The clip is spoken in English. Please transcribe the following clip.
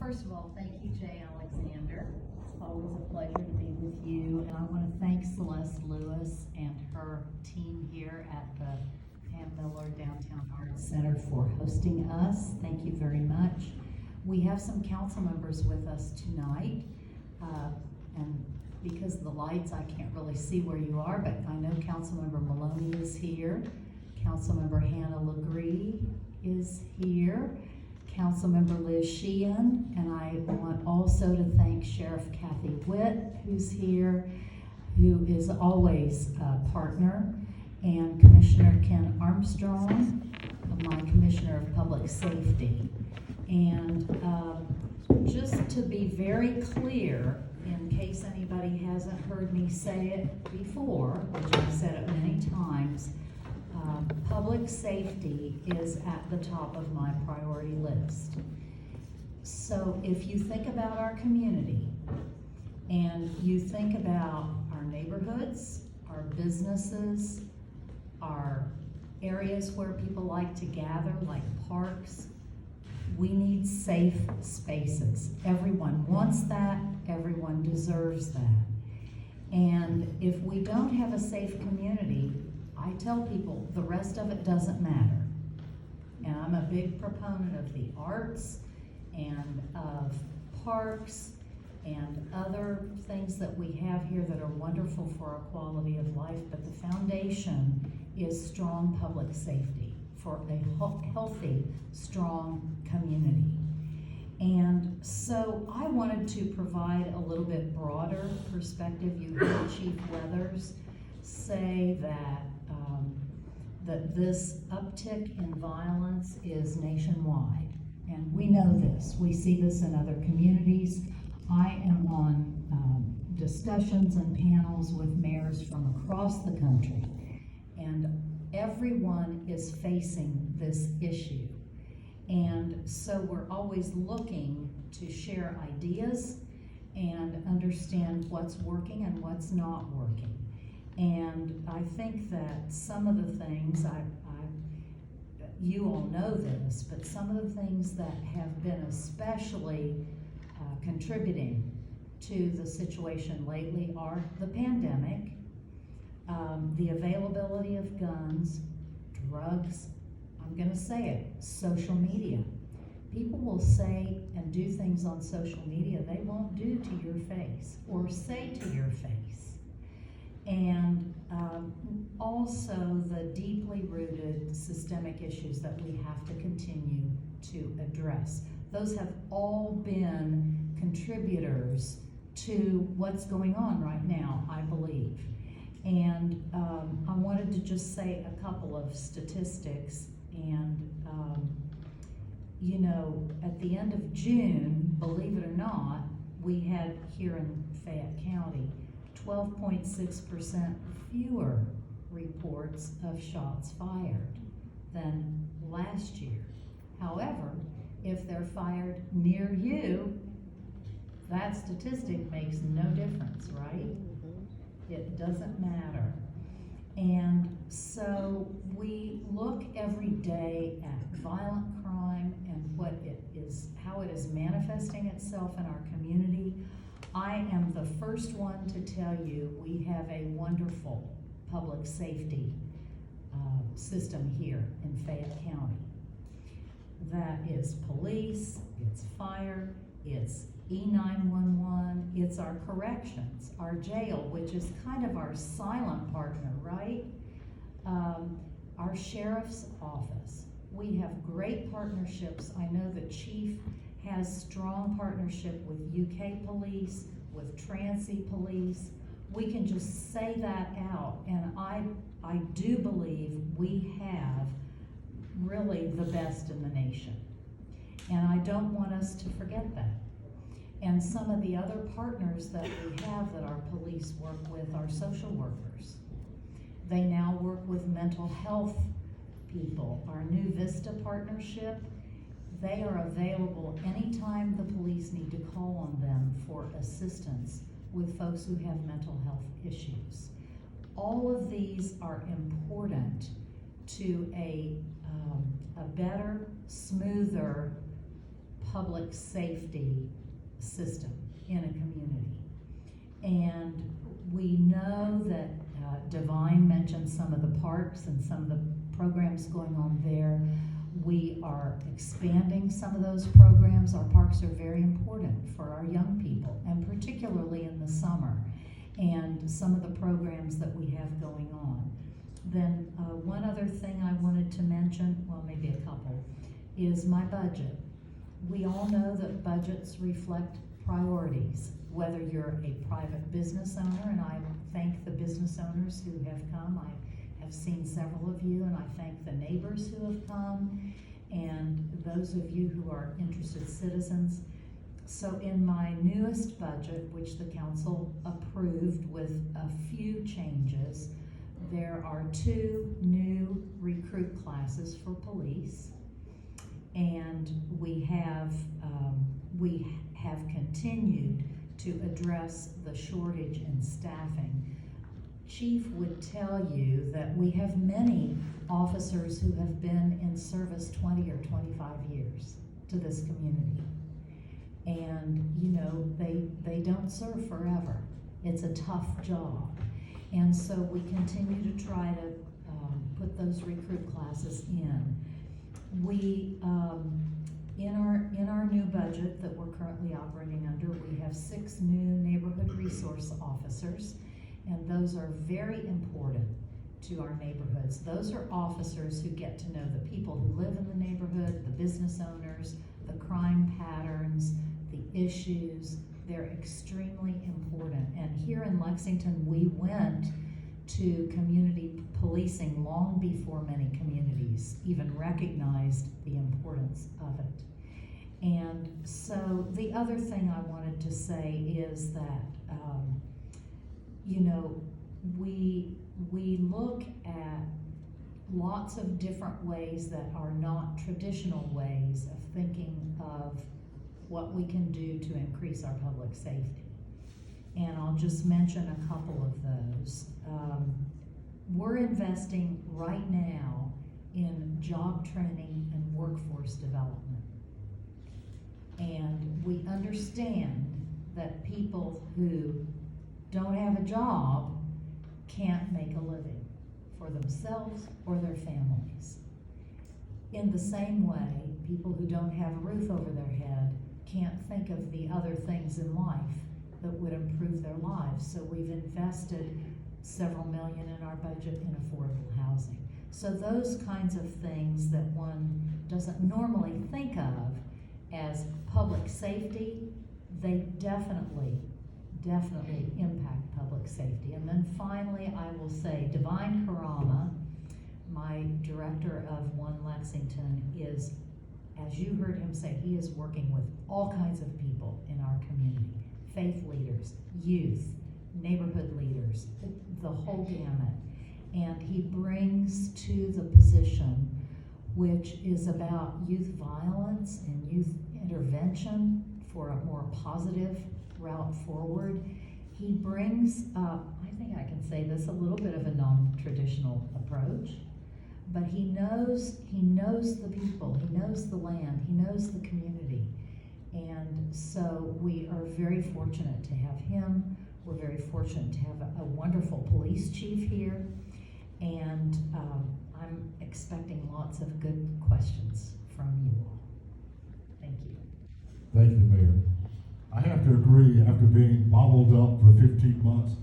First of all, thank you, Jay Alexander. It's always a pleasure to be with you. And I want to thank Celeste Lewis and her team here at the Pam Miller Downtown Arts Center for hosting us. Thank you very much. We have some council members with us tonight. And because of the lights, I can't really see where you are, but I know Councilmember Maloney is here. Councilmember Hannah Legree is here. Councilmember Liz Sheehan, and I want also to thank Sheriff Kathy Witt, who's here, who is always a partner, and Commissioner Ken Armstrong, my Commissioner of Public Safety. And just to be very clear, in case anybody hasn't heard me say it before, which I've said it many times, public safety is at the top of my priority list. So if you think about our community and you think about our neighborhoods, our businesses, our areas where people like to gather, like parks, we need safe spaces. Everyone wants that, everyone deserves that. And if we don't have a safe community, I tell people the rest of it doesn't matter. And I'm a big proponent of the arts and of parks and other things that we have here that are wonderful for our quality of life, but the foundation is strong public safety for a healthy, strong community. And so I wanted to provide a little bit broader perspective. You heard Chief Weathers say that this uptick in violence is nationwide. And we know this. We see this in other communities. I am on discussions and panels with mayors from across the country. And everyone is facing this issue. And so we're always looking to share ideas and understand what's working and what's not working. And I think that some of the things, you all know this, but some of the things that have been especially contributing to the situation lately are the pandemic, the availability of guns, drugs, I'm gonna say it, social media. People will say and do things on social media they won't do to your face or say to your face. And also the deeply rooted systemic issues that we have to continue to address. Those have all been contributors to what's going on right now, I believe. And I wanted to just say a couple of statistics. And you know, at the end of June, believe it or not, we had here in Fayette County 12.6% fewer reports of shots fired than last year. However, if they're fired near you, that statistic makes no difference, right? It doesn't matter. And so we look every day at violent crime and what it is, how it is manifesting itself in our community. I am the first one to tell you we have a wonderful public safety system here in Fayette County. That is police, it's fire, it's E911, it's our corrections, our jail, which is kind of our silent partner, right? Our sheriff's office. We have great partnerships. I know the chief has strong partnership with UK police, with Transy police. We can just say that out, and I do believe we have really the best in the nation. And I don't want us to forget that. And some of the other partners that we have that our police work with are social workers. They now work with mental health people. Our new Vista partnership, they are available anytime the police need to call on them for assistance with folks who have mental health issues. All of these are important to a better, smoother public safety system in a community. And we know that Divine mentioned some of the parks and some of the programs going on there. We are expanding some of those programs. Our parks are very important for our young people, and particularly in the summer, and some of the programs that we have going on. Then one other thing I wanted to mention, well, maybe a couple, is my budget. We all know that budgets reflect priorities, whether you're a private business owner, and I thank the business owners who have come. I have seen several of you, and I thank the neighbors who have come, and those of you who are interested citizens. So in my newest budget, which the council approved with a few changes, there are 2 new recruit classes for police, and we have continued to address the shortage in staffing. Chief would tell you that we have many officers who have been in service 20 or 25 years to this community. And, you know, they don't serve forever. It's a tough job. And so we continue to try to put those recruit classes in. We, in our new budget that we're currently operating under, we have 6 new neighborhood resource officers, and those are very important to our neighborhoods. Those are officers who get to know the people who live in the neighborhood, the business owners, the crime patterns, the issues. They're extremely important. And here in Lexington, we went to community policing long before many communities even recognized the importance of it. And so the other thing I wanted to say is that, you know, we look at lots of different ways that are not traditional ways of thinking of what we can do to increase our public safety. And I'll just mention a couple of those. We're investing right now in job training and workforce development. And we understand that people who don't have a job can't make a living for themselves or their families. In the same way, people who don't have a roof over their head can't think of the other things in life that would improve their lives. So we've invested several million in our budget in affordable housing. So those kinds of things that one doesn't normally think of as public safety, they definitely impact public safety. And then finally, I will say Divine Karama, my director of One Lexington, is, as you heard him say, he is working with all kinds of people in our community. Faith leaders, youth, neighborhood leaders, the whole gamut. And he brings to the position, which is about youth violence and youth intervention for a more positive route forward. He brings up, I think I can say this, a little bit of a non-traditional approach, but he knows the people, he knows the land, he knows the community. And so we are very fortunate to have him. We're very fortunate to have a wonderful police chief here. And I'm expecting lots of good questions from you all. Thank you. Thank you, Mayor. I have to agree, after being bottled up for 15 months